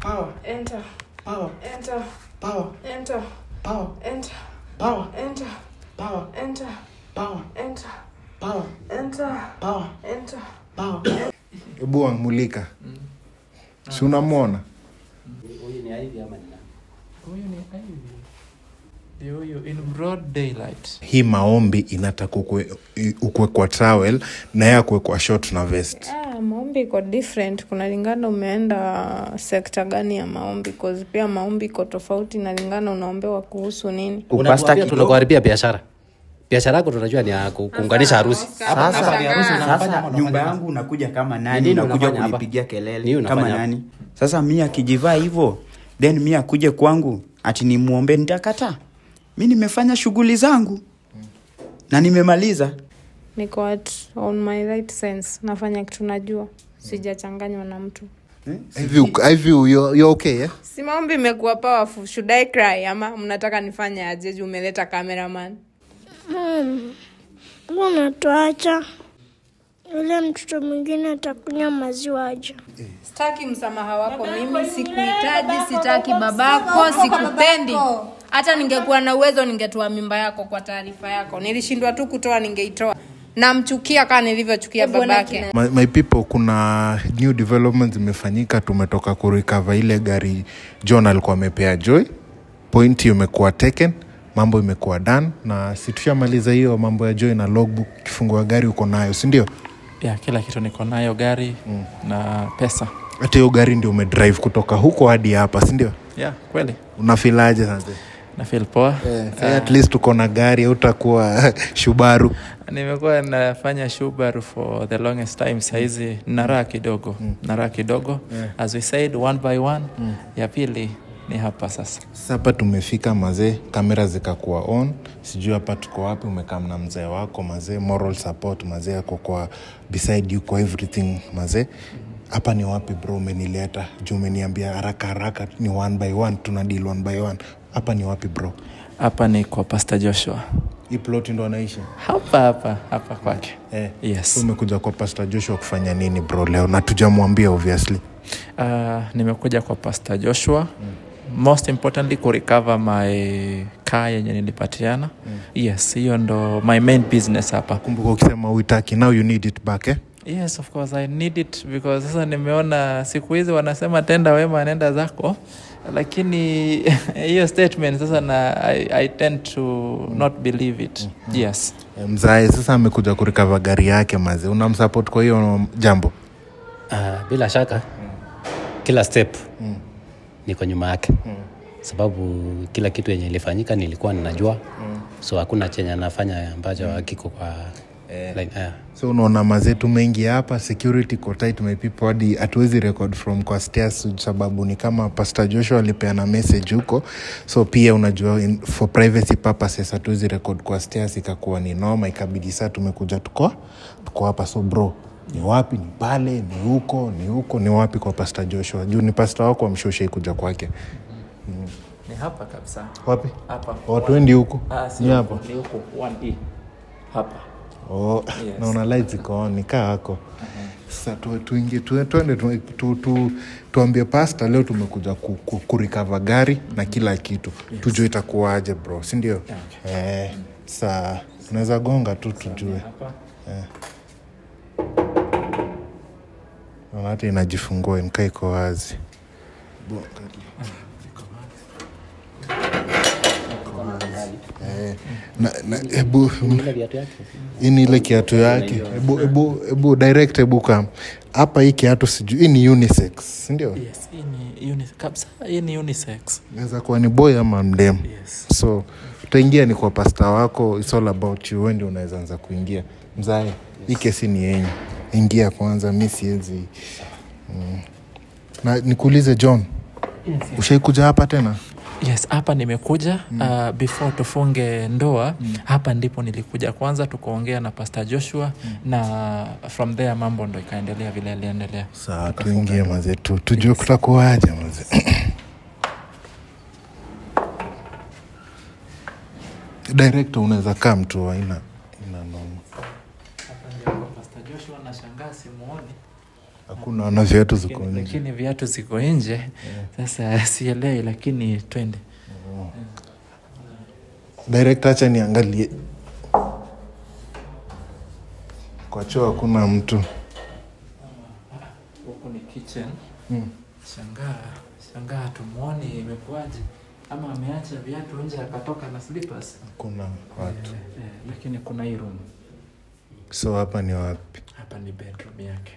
Power. Enter. Power. Enter. Power. Enter. Power. Enter. Power. Enter. Power. Enter. Power. Enter. Power. Enter. Power. Enter. Power. Ebu mulika. Si unamwona? Huyu ni Ivy ama ni nani? Huyu ni Ivy. Huyu in broad daylight. Hii maombi inataka ukwe kwa towel na ya kwe kwa short na vest. Maombi iko different. Kunalingana umeenda sekta gani ya maombi, cause pia maombi iko tofauti na lingana unaombewa kuhusu nini. Unapasta tunakuharibia biashara. Biashara yako tunajua ni ya kuunganisha harusi. Sasa nyumba yangu unakuja kama nani, unakuja kunipigia kelele kama nani? Sasa mimi akijivaa hivyo, then mimi akuje kwangu ati nimuombe, nitakataa. Mimi nimefanya shughuli zangu na nimemaliza. Niko on my right sense. Nafanya kitu najua. Sijachanganywa na mtu. Ivy, you okay, yeah? Si maombi imekuwa powerful. Should I cry ama mnataka nifanye aje juu umeleta cameraman? Mbona tuacha yule mtoto mwingine atakunywa maziwa aje? Sitaki msamaha wako, mimi sikuhitaji, sitaki babako, sikupendi. Hata ningekuwa na uwezo ningetoa mimba yako kwa taarifa yako. Nilishindwa tu kutoa, ningeitoa. Namchukia kama nilivyochukia babake. My people, kuna new developments imefanyika. Tumetoka kurecover ile gari John alikuwa amepea Joy. Point imekuwa taken, mambo imekuwa done, na situshamaliza hiyo mambo ya Joy na logbook. Kifungu ya gari uko nayo, si ndio? Yeah, kila kitu niko nayo, gari na pesa. Hata hiyo gari ndio umedrive kutoka huko hadi hapa, si ndio? Yeah, kweli. Unafeel sasa? Na feel poa. At least uko na gari, utakuwa Subaru. Nimekuwa nafanya Subaru for the longest time. Saizi nara kidogo. As we said, one by one. Ya pili ni hapa sasa. Hapa tumefika mazee, kamera zikakuwa on. Sijui hapa tuko wapi, umekaa na mzee wako mazee, moral support mazee yako kwa beside you kwa everything mazee. Hapa ni wapi bro umenileta? Juu umeniambia haraka ni one by one, tuna deal one by one. Hapa ni wapi bro? Hapa ni kwa Pastor Joshua. Hii plot ndo anaishi? Hapa kwake. Yes. Umekuja kwa Pastor Joshua kufanya nini bro leo? Na tujamwambia obviously. Nimekuja kwa Pastor Joshua. Most importantly to recover my car yenye nilipatiana. Yes, hiyo ndo my main business hapa. Kumbuka ukisema uitaki, now you need it back, eh? Yes, of course I need it because sasa nimeona siku hizi wanasema tenda wema nenda zako, lakini hiyo statement sasa na I tend to not believe it. Yes. Mzae sasa amekuja kurecover gari yake maze. Unamsupport kwa hiyo jambo? Bila shaka kila step niko nyuma yake. Sababu kila kitu yenye ilifanyika nilikuwa ninajua. So hakuna chenye anafanya ambacho hakiko kwa So unaona mazetu mengi hapa, security kwa tight, my people, hadi hatuwezi record from kwa stairs sababu ni kama Pastor Joshua alipeana message huko. So pia unajua for privacy purposes hatuwezi record kwa stairs, ikakuwa ni noma, ikabidi saa tumekuja tuko hapa. So bro, ni wapi? Ni pale, ni huko, ni wapi kwa Pastor Joshua? Juu ni pastor wako amshoshe kuja kwake. Ni hapa kabisa. Wapi? Hapa. Watu wendi huko? Ni hapa. Ni huko 1E. Hapa. Yes. Naona lights iko on, nikaa hako. Sasa tuingie tuende tuambie pastor leo tumekuja kurecover gari na kila kitu. Yes. Tujue itakuwaje bro, si ndio? Okay. Sasa unaweza gonga tu tujue. Naona hata inajifungua, nikaa iko wazi. Ebu ile kiatu yake. Ebu direct kam. Hapa hii kiatu sijui hii ni unisex, ndio? Yes, hii ni unisex kabisa. Hii ni unisex. Inaweza kuwa ni boy ama mdem. Yes. So utaingia ni kwa pastor wako, it's all about you, wewe ndio unaweza anza kuingia. Mzae, hii kesi ni yenyu. Ingia kwanza, mimi siwezi. Na nikuulize John. Yes. Ushaikuja hapa tena? Yes, hapa nimekuja before tufunge ndoa. Hapa ndipo nilikuja kwanza, tukaongea na Pastor Joshua na from there mambo ndo ikaendelea vile iliendelea. Sawa, tuingie maze tujue kutakuwaje maze. Director unaweza kaa mtu haina noma. Hapa ndio Pastor Joshua na shangaa simuoni. Hakuna na viatu ziko nje. Lakini viatu ziko nje. Sasa sielewi lakini twende. Director, acha niangalie. Kwa choo hakuna mtu. Huko ni kitchen. Shangaa tumuone imekuaje. Ama ameacha viatu nje akatoka na slippers. Kuna watu. Lakini kuna hii room. So hapa ni wapi? Hapa ni bedroom yake.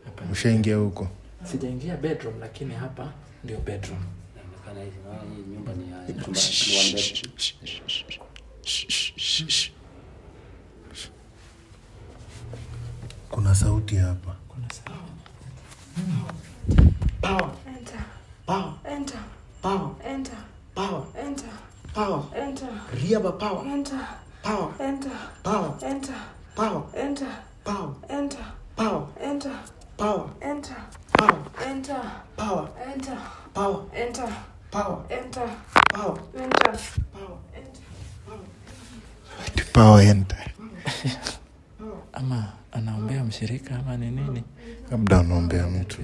Hapa. Ushaingia huko? Sijaingia bedroom lakini hapa ndio bedroom. Inaonekana hii nyumba ni ya one bedroom. Kuna sauti hapa. Power. Enter. Power. Enter. Power. Enter. Power. Enter. Power. Enter. Riaba power. Enter. Power. Enter. Power. Enter. Power. Enter. Power. Enter. Power. Enter. Power. Enter. Power. Enter. Power. Enter. Power. Enter. Power. Enter. Power. Enter. Power. Enter. Power enter. Ama anaombea mshirika ama ni nini? Labda anaombea mtu.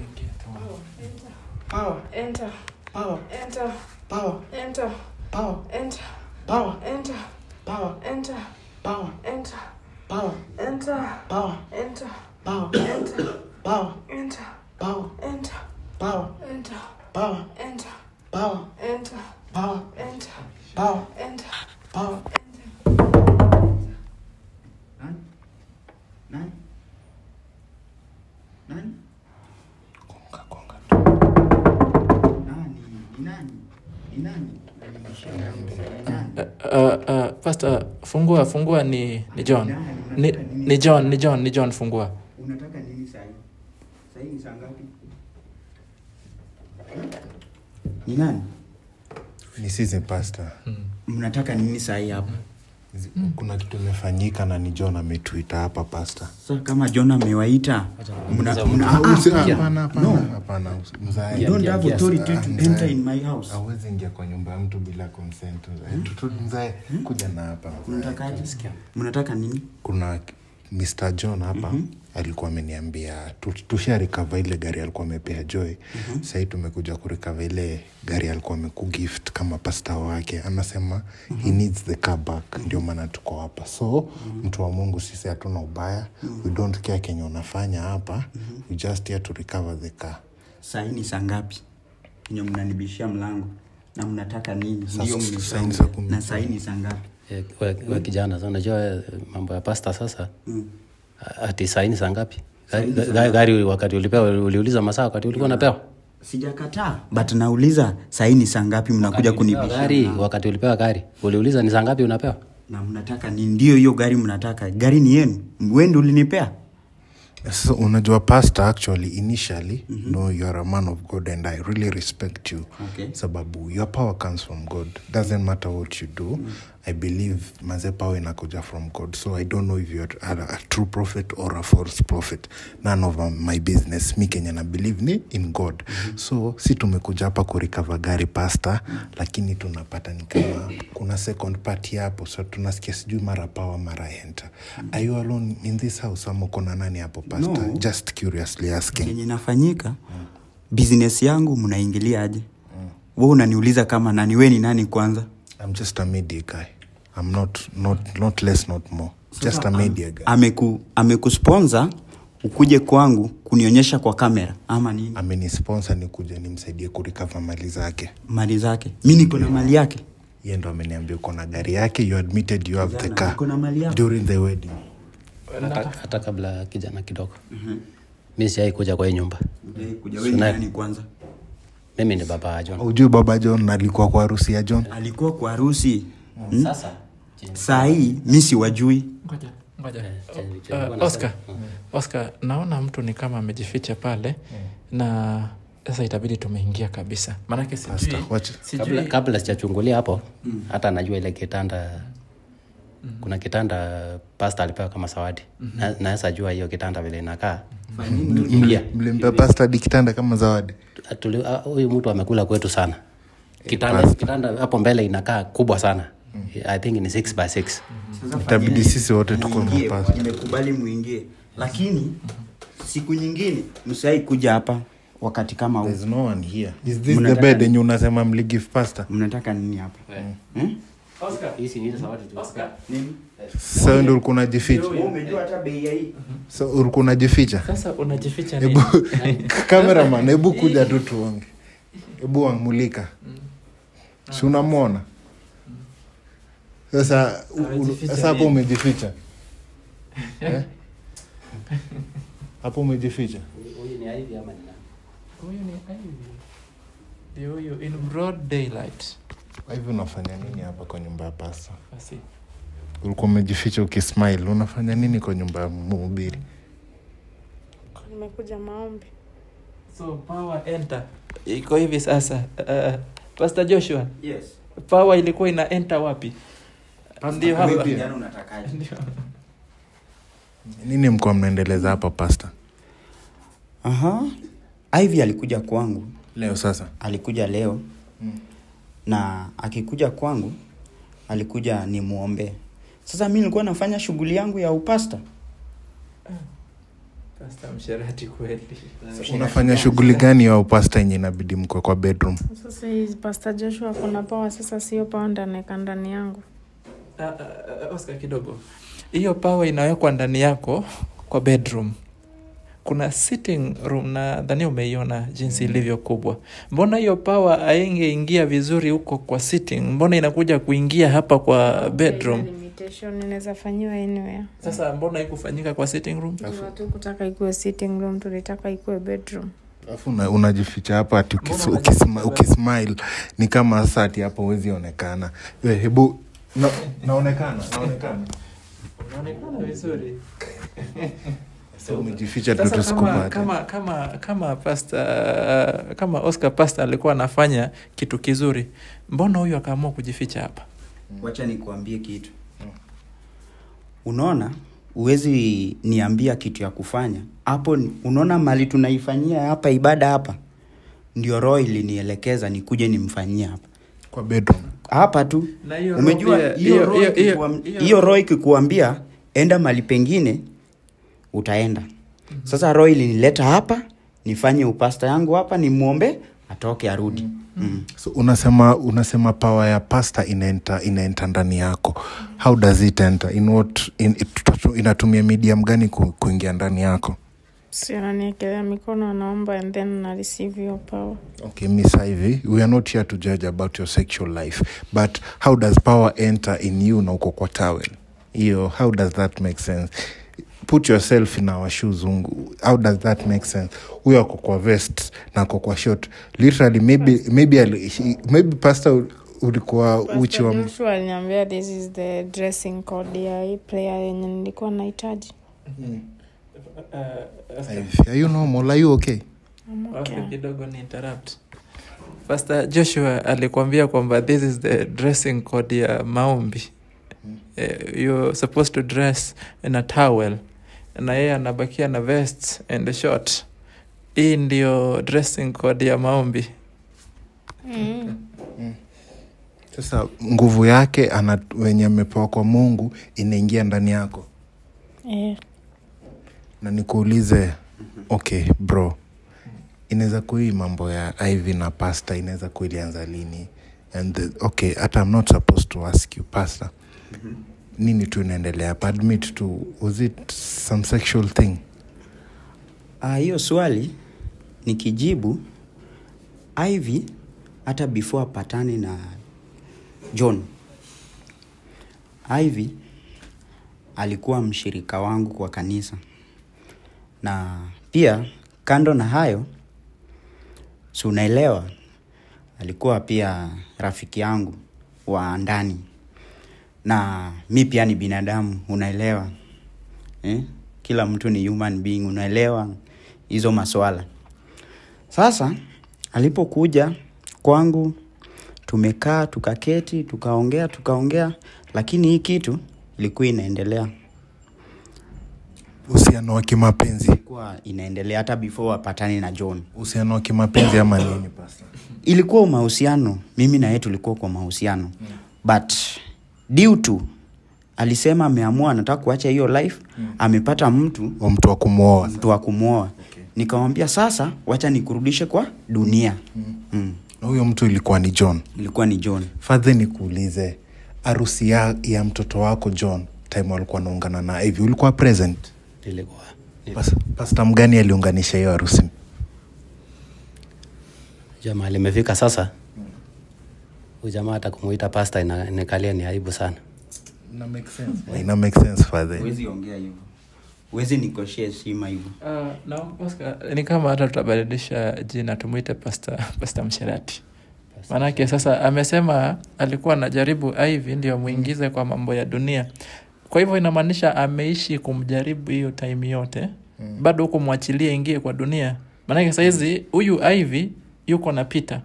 Power. Enter. Power. Enter. Power. Enter. Power. Enter. Power. Enter. Power. Enter. Power. Enter. Power. Enter. Power. Enter. Power. Enter. Power. Enter. Power. Enter. Power. Enter. Power. Enter. Power. Enter. Power. Enter. Power. Enter. Power. Nani? Konga. Nani? Pastor, fungua ni John. Ni John fungua. Unataka nini sasa? Sasa ni saa ngapi? Ni nani? Ni sisi pastor. Mnataka nini sasa hapa? Kuna kitu imefanyika na ni John ametuita hapa pastor. Sasa kama John amewaita, hapana. You don't have authority to enter in my house. Hawezi ingia kwa nyumba ya mtu bila consent. Mzae kuja na hapa. Mnataka nini? Kuna Mr. John hapa alikuwa ameniambia tushare recover ile gari alikuwa amepea Joy. Sasa tumekuja ku recover ile gari alikuwa amekugift kama pastor wake. Anasema he needs the car back, ndio maana tuko hapa. So mtu wa Mungu, sisi hatuna ubaya. We don't care kenye unafanya hapa. We just here to recover the car. Sasa ni saa ngapi? Ninyo mnanibishia mlango na mnataka nini? Ndio mnisaidia. Na saa ni saa ngapi? Wewe kijana, sasa unajua mambo ya pastor sasa. Ati saini saa ngapi? Gari wakati ulipewa uliuliza masaa wakati ulikuwa unapewa? Sijakataa, but nauliza saini saa ngapi mnakuja kunibisha? Gari wakati ulipewa gari uliuliza ni saa ngapi unapewa? Na mnataka ni ndio hiyo gari mnataka. Gari ni yenu. Wewe ndio ulinipea. So unajua pastor, actually initially no, you are a man of God and I really respect you. Sababu your power comes from God. Doesn't matter what you do. I believe maze power inakuja from God. So I don't know if you are a true prophet or a false prophet. None of my business. Mi Kenya na believe ni in God. So si tumekuja hapa ku recover gari pastor, lakini tunapata ni kama kuna second party hapo. So tunasikia sijui mara power mara enter. Are you alone in this house ama kuna nani hapo pastor? No. Just curiously asking. Kenye nafanyika business yangu mnaingilia aje? Wewe unaniuliza kama nani, wewe ni nani kwanza? I'm just a media guy. I'm not less, not more. Just a media guy. Amekusponsor ukuje kwangu kunionyesha kwa kamera ama nini? Amenisponsor nikuje nimsaidie kurecover mali zake. Mali zake? Mimi niko na mali yake. Yeye ndo ameniambia uko na gari yake, you admitted you have the car during the wedding. Hata kabla kijana kidogo. Mimi sijai kuja kwa hii nyumba. Kuja wewe nani kwanza? Mimi ni baba John. Unajua baba John alikuwa kwa harusi ya John? Alikuwa kwa harusi. Sasa saa hii mimi siwajui. Ngoja. Oscar, naona mtu ni kama amejificha pale na sasa itabidi tumeingia kabisa. Maana yake sijui kabla sijachungulia hapo hata najua ile kitanda kuna kitanda pastor alipewa kama zawadi. Na sasa jua hiyo kitanda vile inakaa. Mlimpa pastor kitanda kama zawadi. Huyu mtu amekula kwetu sana. Kitanda hapo mbele inakaa kubwa sana. I think ni 6x6. Itabidi sisi wote tuko mpasa. Nimekubali muingie. Lakini siku nyingine msai kuja hapa wakati kama huu. There's no one here. Is this the bed and unasema mligive pastor? Mnataka nini hapa? Oscar, hii ni zawadi tu. Oscar, nini? Sasa ndio ulikuwa unajificha. Wewe umejua hata bei hii. Sasa ulikuwa unajificha. Sasa unajificha nini? Cameraman, hebu kuja tu tuonge. Hebu amulika. Si unamwona? Sasa hapo umejificha. Hapo umejificha. Huyu ni Ivy ama nini? Huyu ni Ivy. Ndio huyu in broad daylight. Hivi unafanya nini hapa kwa nyumba ya pasta? Basi. Ulikuwa umejificha ukismile. Unafanya nini kwa nyumba ya mhubiri? Nimekuja maombi. So power enter. Iko hivi sasa. Pastor Joshua. Yes. Power ilikuwa ina enter wapi? Ndio hapa. Kijana unatakaje? Ndio. Nini mko mnaendeleza hapa pasta? Ivy alikuja kwangu. Leo sasa. Alikuja leo. Na akikuja kwangu alikuja ni muombe. Sasa mimi nilikuwa nafanya shughuli yangu ya upasta. Pastor msherati kweli. Unafanya shughuli gani ya upasta yenye inabidi mko kwa bedroom? Sasa hii Pastor Joshua kuna power, sasa sio power ndani yangu. Oscar kidogo. Hiyo power inawekwa ndani yako kwa bedroom. Kuna sitting room na dhani umeiona jinsi ilivyo kubwa. Mbona hiyo power haingeingia vizuri huko kwa sitting? Mbona inakuja kuingia hapa kwa bedroom? Limitation inaweza fanywa anywhere. Sasa mbona haikufanyika kwa sitting room? Watu kutaka ikuwe sitting room, tulitaka ikuwe bedroom. Alafu unajificha hapa ati ukismile ni kama sasa ati hapo huwezi onekana. Wewe hebu naonekana. Unaonekana vizuri. Sasa umejificha tu tusikupate. Kama pastor kama Oscar pastor alikuwa anafanya kitu kizuri, mbona huyu akaamua kujificha hapa? Wacha nikuambie kitu. Unaona, uwezi niambia kitu ya kufanya. Hapo unaona mali tunaifanyia hapa ibada hapa. Ndio roho ilinielekeza nikuje nimfanyie hapa. Kwa bedroom. Hapa tu. Umejua hiyo roho ikikuambia enda mali pengine utaenda. Sasa roho ilinileta hapa nifanye upasta yangu hapa nimuombe atoke arudi. So unasema power ya pasta inaenta ndani yako. How does it enter? Inatumia medium gani kuingia ndani yako? Si ananiekelea mikono anaomba and then na receive your power. Okay, Miss Ivy, we are not here to judge about your sexual life, but how does power enter in you na uko kwa towel? How does that make sense? Put yourself in our shoes. How does that make sense? Huyo ako kwa vest na ako kwa short. Literally maybe pastor ulikuwa uchi wa Joshua aliniambia this is the dressing code ya hii prayer yenye nilikuwa nahitaji. Are you normal? Are you okay? Okay, kidogo ni interrupt. Pastor Joshua alikwambia kwamba this is the dressing code ya maombi. You're supposed to dress in a towel. Na yeye anabakia na vest and a short. Hii ndio dressing code ya maombi. Sasa nguvu yake wenye amepewa kwa Mungu inaingia ndani yako. Na nikuulize, okay bro, inaweza kui mambo ya Ivy na pastor inaweza kuilianza lini? And okay, hata I'm not supposed to ask you pastor. Nini tu inaendelea? Admit to, was it some sexual thing? Hiyo swali nikijibu, Ivy hata before patani na John, Ivy alikuwa mshirika wangu kwa kanisa. Na pia kando na hayo, si unaelewa, alikuwa pia rafiki yangu wa ndani. Na mi pia ni binadamu, unaelewa. Kila mtu ni human being, unaelewa hizo maswala. Sasa alipokuja kwangu, tumekaa, tukaketi, tukaongea, lakini hii kitu ilikuwa inaendelea. Uhusiano wa kimapenzi ilikuwa inaendelea hata before wapatane na John. Uhusiano wa kimapenzi ama nini pastor? Ilikuwa mahusiano, mimi na yeye tulikuwa kwa mahusiano. But due to alisema ameamua anataka kuacha hiyo life. Amepata mtu wa kumuoa. Okay. Nikamwambia sasa wacha nikurudishe kwa dunia. Na huyo mtu ilikuwa ni John. Father, nikuulize, harusi ya mtoto wako John, time walikuwa naungana na hivi, ulikuwa present? Nilikuwa. Pastor mgani aliunganisha hiyo harusi? Jamaa limefika sasa. Ujamaa hata kumuita pastor inakalia ni aibu sana. Ina make sense Father. Huwezi ongea hivyo. Huwezi negotiate heshima hivyo. Oscar, ni kama hata tutabadilisha jina tumuite Pastor Msherati. Manake sasa amesema alikuwa anajaribu Ivy ndio muingize kwa mambo ya dunia. Kwa hivyo inamaanisha ameishi kumjaribu hiyo time yote. Bado huko muachilie ingie kwa dunia. Manake sasa hizi huyu Ivy yuko na Peter.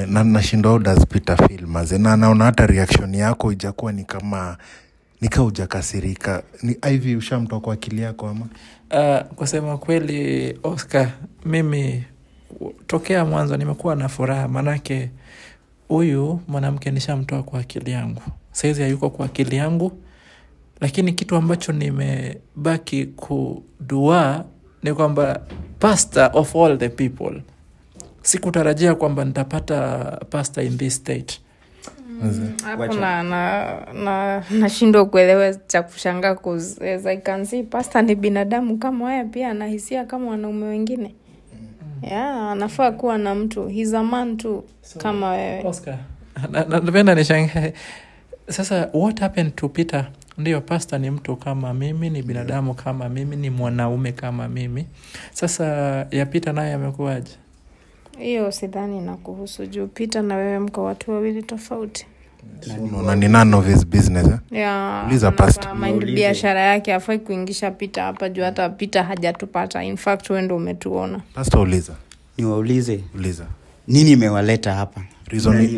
Na nashinda how does Peter feel maze? Na naona hata reaction yako ijakuwa ni kama hujakasirika. Ni Ivy ushamtoa kwa akili yako ama? Kusema kweli Oscar, mimi tokea mwanzo nimekuwa na furaha, manake huyu mwanamke nishamtoa kwa akili yangu. Saizi hayuko kwa akili yangu, lakini kitu ambacho nimebaki kudua ni kwamba pastor of all the people. Sikutarajia kwamba nitapata pastor in this state. Hapo nashindwa kuelewa cha kushangaa as I can see pastor ni binadamu kama wewe, pia anahisia kama wanaume wengine. Anafaa kuwa na mtu. He's a man too, kama wewe. Oscar, napenda nishangae. Sasa what happened to Peter? Ndio, pastor ni mtu kama mimi, ni binadamu kama mimi, ni mwanaume kama mimi. Sasa ya Peter naye amekuaje? Hiyo sidhani na kuhusu juu Peter na wewe mko watu wawili tofauti. Na ni none of his business. Uliza pastor. Biashara yake afai kuingisha Peter hapa juu hata Peter hajatupata. In fact wewe ndio umetuona. Pastor, uliza. Niwaulize. Nini imewaleta hapa?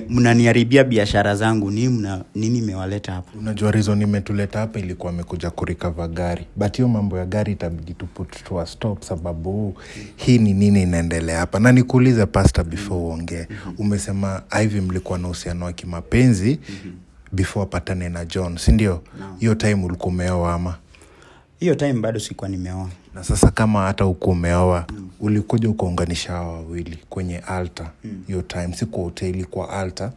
Mnaniharibia biashara zangu. Nini imewaleta hapa? Unajua reason imetuleta hapa ilikuwa amekuja kurecover gari. But hiyo mambo ya gari itabidi to put to a stop sababu hii ni nini inaendelea hapa. Na nikuulize pastor before uongee. Umesema Ivy mlikuwa na uhusiano wa kimapenzi before apatane na John, si ndio? Hiyo time ulikuwa umeoa ama? Hiyo time bado sikuwa nimeoa. Na sasa kama hata uko umeoa, ulikuja ukaunganisha hawa wawili kwenye altar. Hiyo time si kwa hoteli, kwa altar,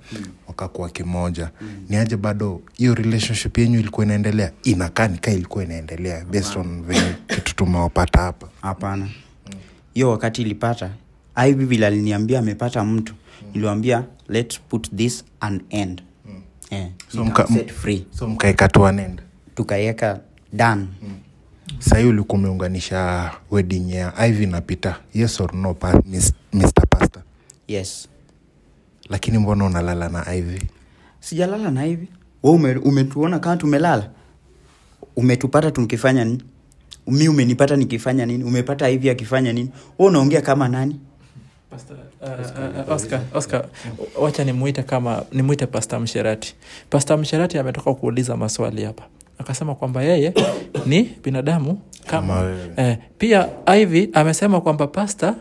wakakuwa kimoja. Ni aje bado hiyo relationship yenu ilikuwa inaendelea? Inakaa ilikuwa inaendelea based on venye kitu tumewapata hapa. Hapana. Hiyo wakati ilipata Ivy vile aliniambia amepata mtu, niliwaambia let's put this an end. Set free. So mkaeka tu an end. Tukaiweka done. Sasa ulikuwa umeunganisha wedding ya Ivy na Peter. Yes or no, Mr. Pastor? Yes. Lakini mbona unalala na Ivy? Sijalala na Ivy. Wewe umetuona kama tumelala? Umetupata tukifanya nini? Mimi umenipata nikifanya nini? Umepata Ivy akifanya nini? Wewe unaongea kama nani? Pastor Oscar, wacha nimuite Pastor Msherati. Pastor Msherati ametoka kuuliza maswali hapa. Akasema kwamba yeye ni binadamu kama pia Ivy amesema kwamba pastor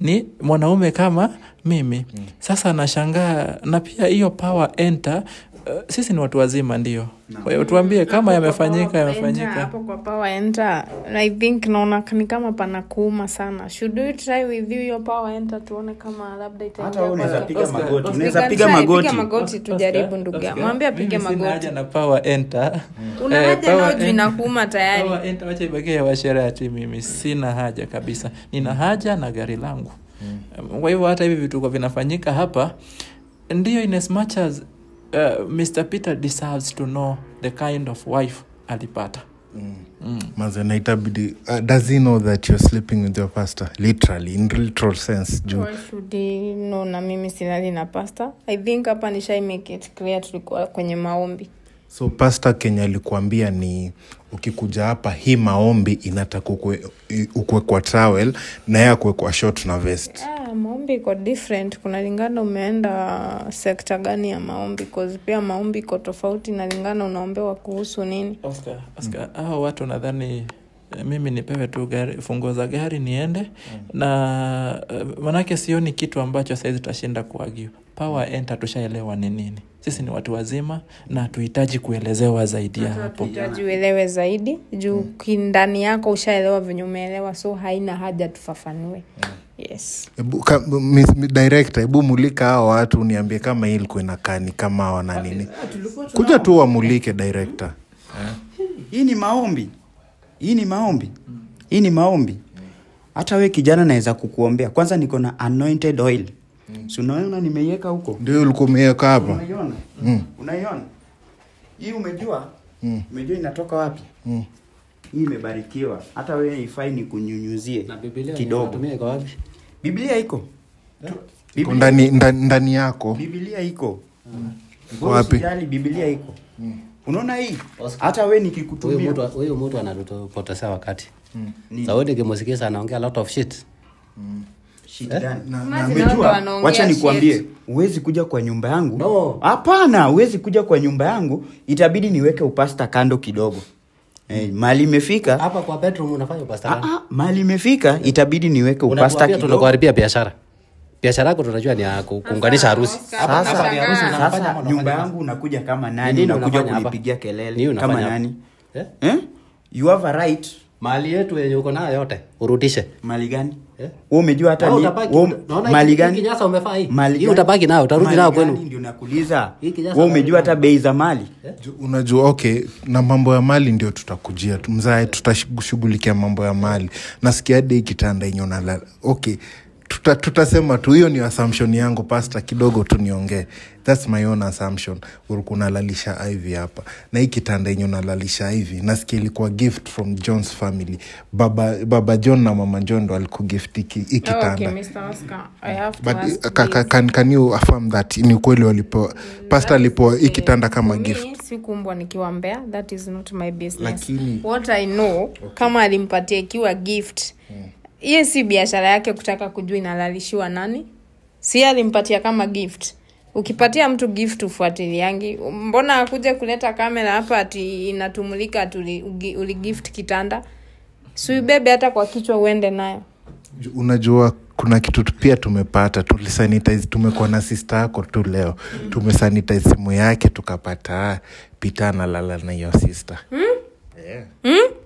ni mwanaume kama mimi. Sasa nashangaa, na pia hiyo power enter sisi ni watu wazima ndio. Kwa hiyo tuambie kama yamefanyika. Hapo kwa power enter I think naona ni kama pana kuuma sana. Should we try with you your power enter tuone kama labda itaingia. Hata unaweza piga magoti. Unaweza piga magoti tujaribu ndugu yangu. Mwambie apige magoti. Sina haja na power enter. Una haja nao juu inakuuma tayari. Power enter wacha ibaki Washerati, mimi sina haja kabisa. Nina haja na gari langu. Kwa hivyo hata hivi vitu vinafanyika hapa ndio, in as much as Mr. Peter deserves to know the kind of wife alipata. Mazena itabidi does he know that you're sleeping with your pastor? Literally, in literal sense. Why should he know na mimi silali na pastor? I think hapa nishai make it clear tulikuwa kwenye maombi. So pastor Kenya alikuambia ni ukikuja hapa hii maombi inataka ukwe kwa towel na yeye akwe kwa short na vest. Maombi iko different, kuna lingana umeenda sekta gani ya maombi, because pia maombi iko tofauti na lingana unaombewa kuhusu nini. Oscar, hao watu nadhani mimi nipewe tu gari, funguo za gari niende na manake sioni kitu ambacho saizi tutashinda kuargue. Power enter tushaelewa ni nini. Sisi ni watu wazima na tuhitaji kuelezewa zaidi hapo. Tuhitaji uelewe zaidi juu kindani yako ushaelewa venye umeelewa, so haina haja tufafanue. Yes. Director, hebu mulika hao watu uniambie kama hii ilikuwa inakaa ni kama wana nini. Kuja tu wamulike director. Hii ni maombi. Hii ni maombi. Hata wewe kijana naweza kukuombea. Kwanza niko na anointed oil. Si unaona nimeiweka huko? Ndio ulikuwa umeweka hapa. Unaiona? Unaiona? Hii umejua? Umejua inatoka wapi? Hii imebarikiwa. Hata wewe ifai ni kunyunyuzie na Biblia kidogo. Tumia iko wapi? Biblia iko. Ndani yako. Biblia iko. Wapi? Biblia iko. Unaona hii? Hata wewe nikikutumia. Huyo mtu anatupotezea wakati. Saudi kimsikia anaongea a lot of shit. Shit gani? Na umejua, wacha nikwambie, uwezi kuja kwa nyumba yangu. Hapana, uwezi kuja kwa nyumba yangu, itabidi niweke upasta kando kidogo. Mali imefika. Hapa kwa bedroom unafanya upasta gani? Mali imefika, itabidi niweke upasta kidogo. Tunakuharibia biashara. Biashara yako tunajua ni ya kuunganisha harusi. Sasa nyumba yangu unakuja kama nani? Unakuja kunipigia kelele kama nani? You have a right. Mali yetu yenye uko nayo yote urudishe. Mali gani? Wewe umejua hata ni mali gani? Kinyasa umefaa hii. Hii utabaki nayo, utarudi nayo kwenu. Ndio nakuuliza. Wewe umejua hata bei za mali? Unajua okay, na mambo ya mali ndio tutakujia. Mzae tutashughulikia mambo ya mali. Nasikia hadi kitanda yenyewe na okay. Tutasema tu hiyo ni assumption yangu pastor, kidogo tu niongee. That's my own assumption. Ulikuwa lalisha Ivy hapa. Na hii kitanda yenyewe unalalisha Ivy. Nasikia ilikuwa gift from John's family. Baba John na mama John ndo alikugift hii kitanda. Okay, Mr. Oscar. I have to ask. Can you affirm that ni kweli walipo pastor alipo hii kitanda kama gift? Sikumbwa nikiwaambia, that is not my business. Lakini what I know, kama alimpatia ikiwa gift. Hiyo si biashara yake kutaka kujua inalalishiwa nani. Si alimpatia kama gift. Ukipatia mtu gift ufuatiliangi. Mbona akuje kuleta kamera hapa ati inatumulika ati uli gift kitanda? Suibebe hata kwa kichwa uende nayo. Unajua kuna kitu pia tumepata, tulisanitize, tumekuwa na sister yako tu leo. Tumesanitize simu yake tukapata Peter analala na hiyo sister.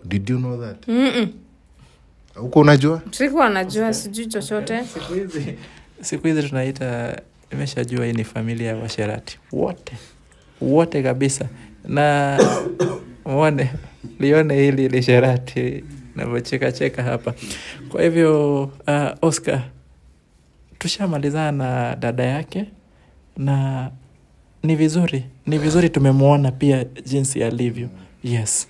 Did you know that? Uko unajua? Sikuwa najua, sijui chochote. Siku hizi tunaita, nimeshajua hii ni familia ya washerati. Wote kabisa. Na lione hili ni sherati na cheka hapa. Kwa hivyo Oscar, tushamalizana na dada yake na ni vizuri tumemuona pia jinsi alivyo. Yes.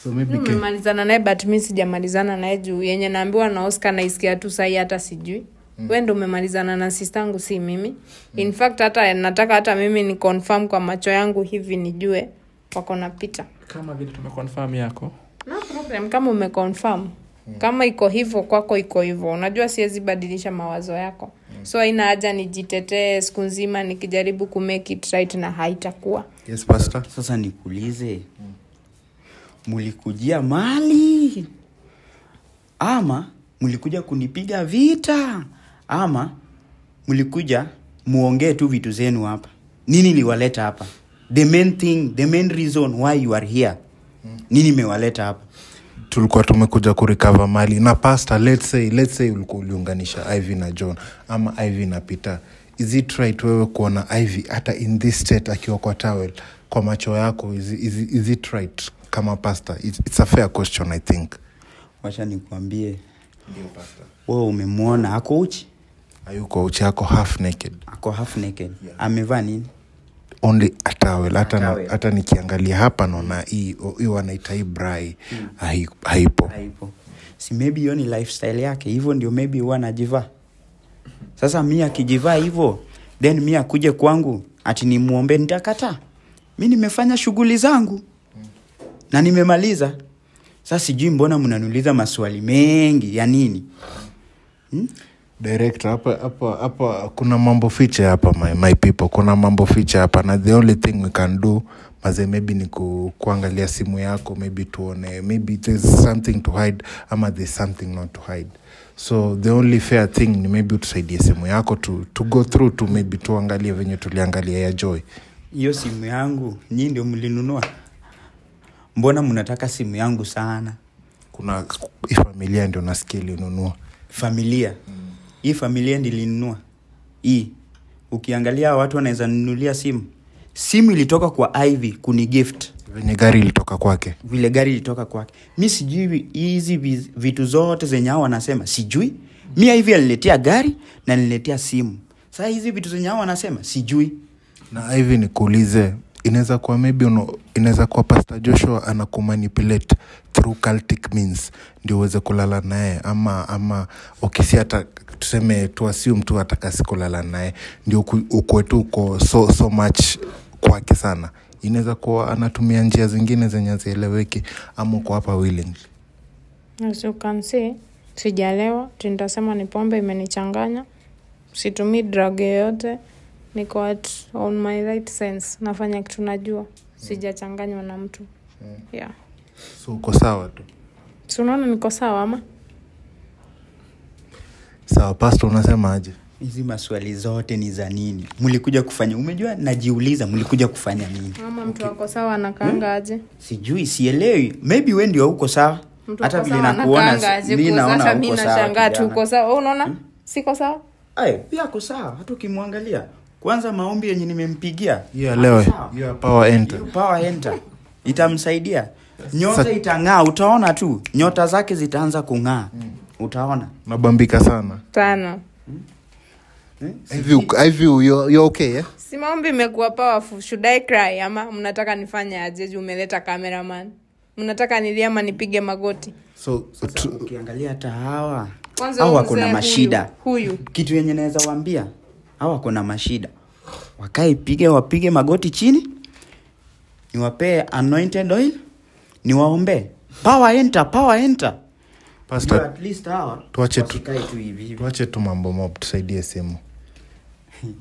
So maybe nimemalizana naye but mimi sijamalizana naye juu yenye naambiwa na Oscar naisikia tu sahi hata sijui. Wewe ndio umemalizana na sistangu si mimi. In fact hata nataka hata mimi ni confirm kwa macho yangu hivi nijue wako na Peter. Kama vile tumeconfirm yako. No problem kama umeconfirm. Kama iko hivyo kwako iko hivyo. Unajua siwezi badilisha mawazo yako. So haina haja nijitetee siku nzima nikijaribu ku make it right na haitakuwa. Yes pastor. Sasa nikuulize. Mulikujia mali ama mulikuja kunipiga vita ama mulikuja muongee tu vitu zenu hapa? Nini liwaleta hapa? The main reason why you are here. Nini mewaleta hapa? Tulikuwa tumekuja kurecover mali na pastor. Let's say ulikuwa uliunganisha Ivy na John ama Ivy na Peter. Is it right wewe kuona Ivy hata in this state akiwa kwa towel kwa macho yako? Is it right kama pastor? It's a fair question I think. Wacha nikwambie. Ndio pastor. Wewe umemwona ako uchi? Hayuko uchi, ako half naked. Ako half naked. Yeah. Amevaa nini? Only a towel. Hata nikiangalia hapa naona hii wanaita hii brai. Haipo. Si maybe hiyo ni lifestyle yake. Hivyo ndio maybe huwa anajivaa. Sasa mimi akijivaa hivyo, then mimi akuje kwangu ati nimuombe, nitakataa. Mimi nimefanya shughuli zangu. Na nimemaliza. Sasa sijui mbona mnaniuliza maswali mengi ya nini? Director, hapa kuna mambo fiche hapa my people. Kuna mambo fiche hapa na the only thing we can do maybe ni kuangalia simu yako, maybe tuone maybe there's something to hide ama there's something not to hide. So the only fair thing ni maybe utusaidie simu yako to go through to maybe tuangalie venye tuliangalia ya Joy. Hiyo simu yangu nyinyi ndio mlinunua? Mbona mnataka simu yangu sana? Kuna familia ndio nasikia ilinunua. Familia? Hii familia ndilinunua. Hii ukiangalia watu wanaweza nunulia simu. Simu ilitoka kwa Ivy kuni gift. Venye gari ilitoka kwake. Vile gari ilitoka kwake. Mimi sijui hizi vitu zote zenye hao wanasema. Sijui. Mimi Ivy aliniletea gari na nililetea simu. Sasa hizi vitu zenye hao wanasema sijui. Na Ivy nikuulize, inaweza kuwa maybe inaweza kuwa Pastor Joshua anakumanipulate through cultic means ndio uweze kulala naye ama ukisi hata tuseme tuassume tu atakasi kulala naye ndio uko tu uko so much kwake sana. Inaweza kuwa anatumia njia zingine zenye zieleweki ama uko hapa willing. As you can see, sijalewa, nitasema ni pombe imenichanganya. Situmii drug yoyote. Niko on my right sense. Nafanya kitu najua. Sijachanganywa na mtu. Yeah. So uko sawa tu. So unaona niko sawa ama? Sawa, pastor unasema aje? Hizi maswali zote ni za nini? Mlikuja kufanya? Umejua najiuliza mlikuja kufanya nini? Mama mtu wako sawa anakaanga aje? Sijui, sielewi. Maybe wewe ndio uko sawa. Hata vile nakuona mimi naona uko sawa. Nashangaa tu uko sawa. Unaona? Siko sawa? Pia uko sawa. Hata ukimwangalia. Kwanza maombi yenye nimempigia. Yeah, leo. Your power enter. Power enter. Itamsaidia. Nyota itang'aa, utaona tu. Nyota zake zitaanza kung'aa. Utaona. Mabambika sana. Tano. Ivy you're okay, yeah? Si maombi imekuwa powerful. Should I cry ama mnataka nifanye aje? Umeleta cameraman. Mnataka nilie ama nipige magoti? So ukiangalia hata hawa kuna mashida. Huyu. Kitu yenye naweza waambia, hawa kuna mashida. Wapige magoti chini. Niwapee anointed oil. Niwaombe. Power enter. Pastor, at least hawa tuache tu mambo mob, tusaidie simu.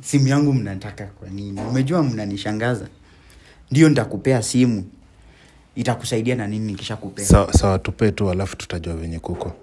Simu yangu mnataka kwa nini? Umejua mnanishangaza. Ndio nitakupea simu. Itakusaidia na nini nikishakupea? Sawa tupe tu alafu tutajua venye kuko.